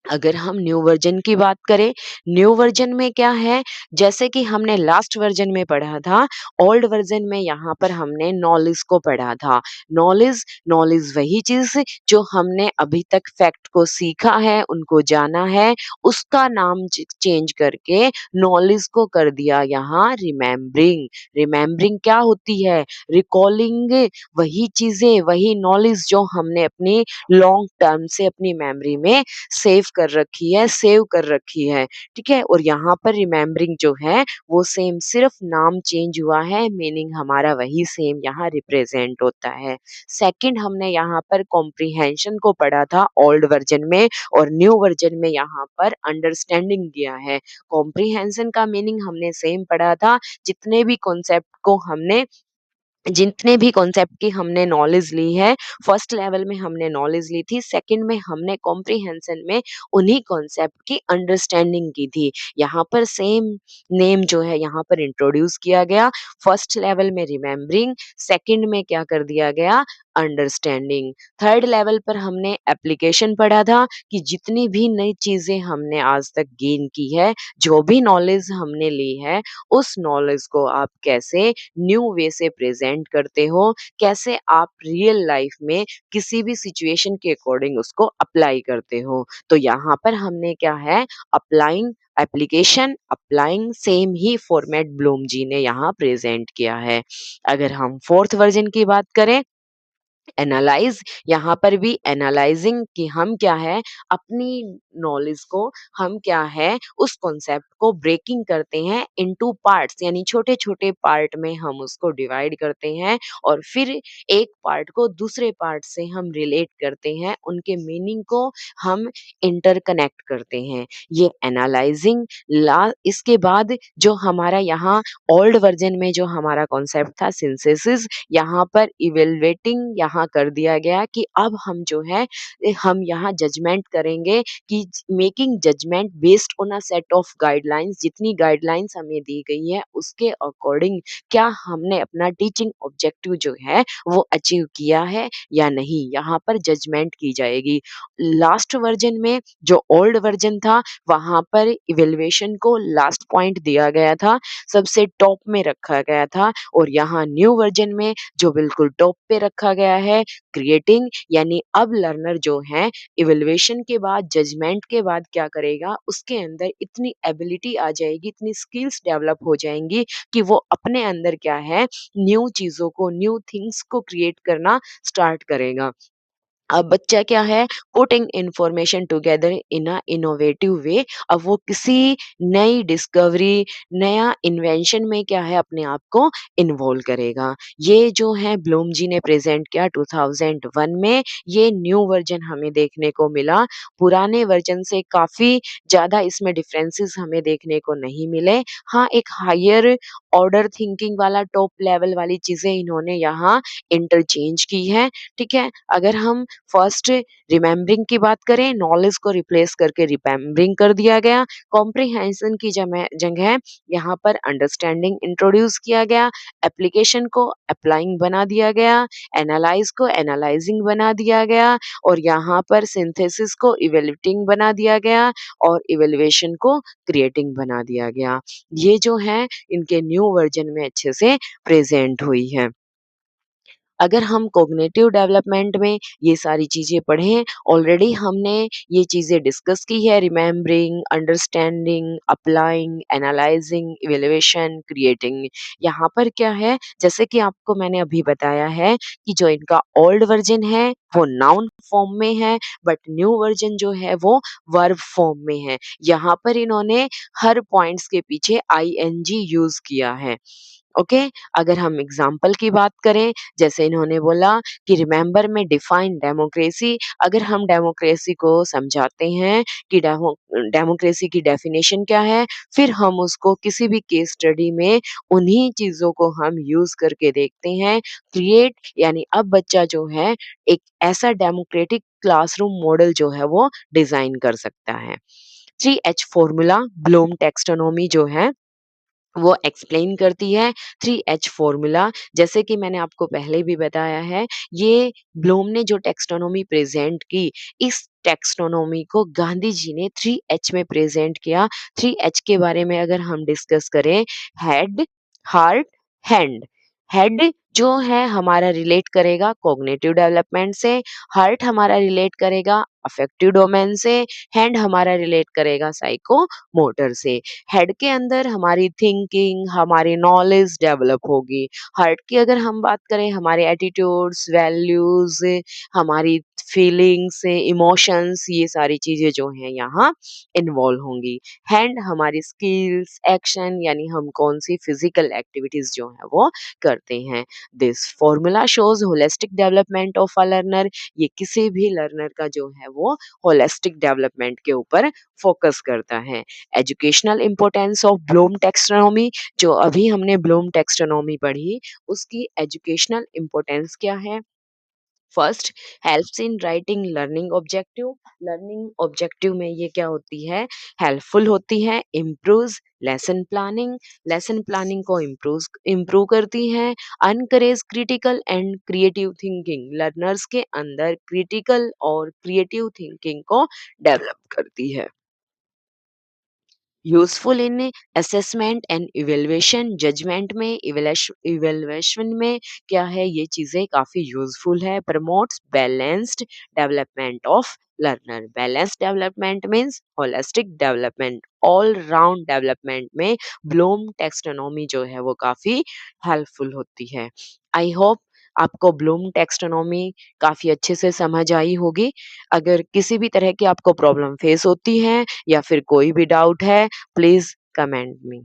अगर हम new version की बात करें, न्यू वर्जन में क्या है, जैसे कि हमने लास्ट वर्जन में पढ़ा था, ओल्ड वर्जन में यहाँ पर हमने नॉलेज को पढ़ा था। नॉलेज नॉलेज वही चीज़ जो हमने अभी तक फैक्ट को सीखा है, उनको जाना है, उसका नाम चेंज करके नॉलेज को कर दिया यहाँ रिमेम्बरिंग। रिमेम्बरिंग क्या होती है? रिकॉलिंग वही चीज़ें, वही नॉलेज जो हमने अपनी लॉन्ग टर्म से अपनी मेमोरी में सेव कर रखी है, ठीक है? और यहाँ पर रिमेम्बरिंग जो है वो सेम, सिर्फ नाम चेंज हुआ है, मीनिंग हमारा वही सेम यहाँ रिप्रेजेंट होता है। सेकंड हमने यहाँ पर कॉम्प्रिहेंशन को पढ़ा था ओल्ड वर्जन में, और न्यू वर्जन में यहाँ पर अंडरस्टैंडिंग दिया है। कॉम्प्रिहेंशन का मीनिंग हमने सेम पढ़ा था, जितने भी कॉन्सेप्ट की हमने नॉलेज ली है, फर्स्ट लेवल में हमने नॉलेज ली थी, सेकंड में हमने कॉम्प्रिहेंशन में उन्हीं कॉन्सेप्ट की अंडरस्टैंडिंग की थी। यहाँ पर सेम नेम जो है यहाँ पर इंट्रोड्यूस किया गया। फर्स्ट लेवल में रिमेम्बरिंग, सेकंड में क्या कर दिया गया? अंडरस्टैंडिंग। थर्ड लेवल पर हमने एप्लीकेशन पढ़ा था कि जितनी भी नई चीज़ें हमने आज तक गेन की है, जो भी नॉलेज हमने ली है, उस नॉलेज को आप कैसे न्यू वे से प्रेजेंट करते हो, कैसे आप रियल लाइफ में किसी भी सिचुएशन के अकॉर्डिंग उसको अप्लाई करते हो। तो यहाँ पर हमने क्या है, अप्लाइंग एप्लीकेशन, अप्लाइंग, सेम ही फॉर्मेट ब्लूम जी ने यहाँ प्रेजेंट किया है। अगर हम फोर्थ वर्जन की बात करें, एनालाइज, यहाँ पर भी एनालाइजिंग कि हम क्या है, अपनी नॉलेज को हम क्या है, उस कॉन्सेप्ट को ब्रेकिंग करते हैं इनटू पार्ट्स, यानी छोटे छोटे पार्ट में हम उसको डिवाइड करते हैं, और फिर एक पार्ट को दूसरे पार्ट से हम रिलेट करते हैं, उनके मीनिंग को हम इंटरकनेक्ट करते हैं, ये एनालाइजिंग। ला इसके बाद जो हमारा यहाँ ओल्ड वर्जन में जो हमारा कॉन्सेप्ट था सिंथेसिस, यहाँ पर इवैल्यूएटिंग यहाँ कर दिया गया कि अब हम जो है हम यहाँ जजमेंट करेंगे कि making judgement based on a set of guidelines, जितनी गाइडलाइंस हमें दी गई है उसके अकॉर्डिंग क्या हमने अपना टीचिंग ऑब्जेक्टिव जो है वो अचीव किया है या नहीं, यहाँ पर जजमेंट की जाएगी। लास्ट वर्जन में जो ओल्ड वर्जन था, वहाँ पर इवैल्यूएशन को लास्ट पॉइंट दिया गया था, सबसे टॉप में रखा गया था, और यहाँ न्यू वर्जन में जो बिल्कुल टॉप पे रखा गया है, क्रिएटिंग, यानी अब लर्नर जो है इवैल्यूएशन के बाद, जजमेंट के बाद क्या करेगा, उसके अंदर इतनी एबिलिटी आ जाएगी, इतनी स्किल्स डेवलप हो जाएंगी कि वो अपने अंदर क्या है, न्यू चीज़ों को, न्यू थिंग्स को क्रिएट करना स्टार्ट करेगा। अब बच्चा क्या है, putting information together in a innovative वे। अब वो किसी नई डिस्कवरी, नया इन्वेंशन में क्या है, अपने आप को इन्वॉल्व करेगा। ये जो है ब्लूम जी ने प्रेजेंट किया 2001 में, ये न्यू वर्जन हमें देखने को मिला। पुराने वर्जन से काफ़ी ज़्यादा इसमें डिफरेंसेस हमें देखने को नहीं मिले। हाँ, एक हायर ऑर्डर थिंकिंग वाला टॉप लेवल वाली चीज़ें इन्होंने यहाँ इंटरचेंज की है, ठीक है? अगर हम फर्स्ट रिमेम्बरिंग की बात करें, नॉलेज को रिप्लेस करके रिमेम्बरिंग कर दिया गया। कॉम्प्रिहेंशन की जगह यहाँ पर अंडरस्टैंडिंग इंट्रोड्यूस किया गया। एप्लीकेशन को अप्लाइंग बना दिया गया। एनालाइज को एनालाइजिंग बना दिया गया, और यहाँ पर सिंथेसिस को इवेल्युएटिंग बना दिया गया, और इवेल्युएशन को क्रिएटिंग बना दिया गया। ये जो है इनके न्यू वर्जन में अच्छे से प्रेजेंट हुई है। अगर हम कॉग्निटिव डेवलपमेंट में ये सारी चीज़ें पढ़ें, ऑलरेडी हमने ये चीज़ें डिस्कस की है, remembering, understanding, applying, analysing, evaluation, creating. यहाँ पर क्या है, जैसे कि आपको मैंने अभी बताया है कि जो इनका ओल्ड वर्जन है वो नाउन फॉर्म में है, बट न्यू वर्जन जो है वो वर्ब फॉर्म में है। यहाँ पर इन्होंने हर पॉइंट्स के पीछे आईएनजी यूज़ किया है। ओके, अगर हम एग्जाम्पल की बात करें, जैसे इन्होंने बोला कि रिमेंबर में डिफाइन डेमोक्रेसी। अगर हम डेमोक्रेसी को समझाते हैं कि डेमोक्रेसी की डेफिनेशन क्या है, फिर हम उसको किसी भी केस स्टडी में उन्हीं चीज़ों को हम यूज़ करके देखते हैं। क्रिएट, यानी अब बच्चा जो है एक ऐसा डेमोक्रेटिक क्लासरूम मॉडल जो है वो डिज़ाइन कर सकता है। 3H फॉर्मूला, ब्लूम टेक्सोनोमी जो है वो एक्सप्लेन करती है 3H फ़ॉर्मूला। जैसे कि मैंने आपको पहले भी बताया है, ये ब्लूम ने जो टैक्सोनॉमी प्रेज़ेंट की, इस टैक्सोनॉमी को गांधी जी ने 3H में प्रेज़ेंट किया। 3H के बारे में अगर हम डिस्कस करें, हेड, हार्ट, हैंड। हेड जो है हमारा रिलेट करेगा कॉग्निटिव डेवलपमेंट से, हार्ट हमारा रिलेट करेगा अफेक्टिव डोमेन से, हैंड हमारा रिलेट करेगा साइको मोटर से। हेड के अंदर हमारी थिंकिंग, हमारी नॉलेज डेवलप होगी। हार्ट की अगर हम बात करें, हमारे एटीट्यूड्स, वैल्यूज़, हमारी फीलिंग्स, इमोशंस, ये सारी चीज़ें जो हैं यहाँ इन्वॉल्व होंगी। हैंड हमारी स्किल्स, एक्शन यानी हम कौन-सी फिज़िकल एक्टिविटीज़ जो हैं वो करते हैं। This formula shows holistic development of a learner. ये किसी भी लर्नर का जो है वो होलिस्टिक डेवलपमेंट के ऊपर फोकस करता है। Educational importance of Bloom taxonomy, जो अभी हमने ब्लूम टैक्सोनॉमी पढ़ी, उसकी एजुकेशनल इम्पोर्टेंस क्या है? First, helps in writing learning objective. Learning objective में ये क्या होती है? हेल्पफुल होती है। Improves lesson planning. Lesson planning को इम्प्रूव करती है। Encourage critical and creative thinking. Learners के अंदर क्रिटिकल और क्रिएटिव थिंकिंग को डेवलप करती है। Useful in assessment and evaluation. Judgement में, इवैल्यूएशन में क्या है, ये चीज़ें काफ़ी यूज़फुल है। Promotes balanced development of learner. Balanced development means holistic development, all round development में ब्लूम टैक्सोनॉमी जो है वो काफ़ी हेल्पफुल होती है। आई होप आपको ब्लूम टैक्सोनॉमी काफ़ी अच्छे से समझ आई होगी। अगर किसी भी तरह की आपको प्रॉब्लम फेस होती है या फिर कोई भी डाउट है, प्लीज़ कमेंट मी।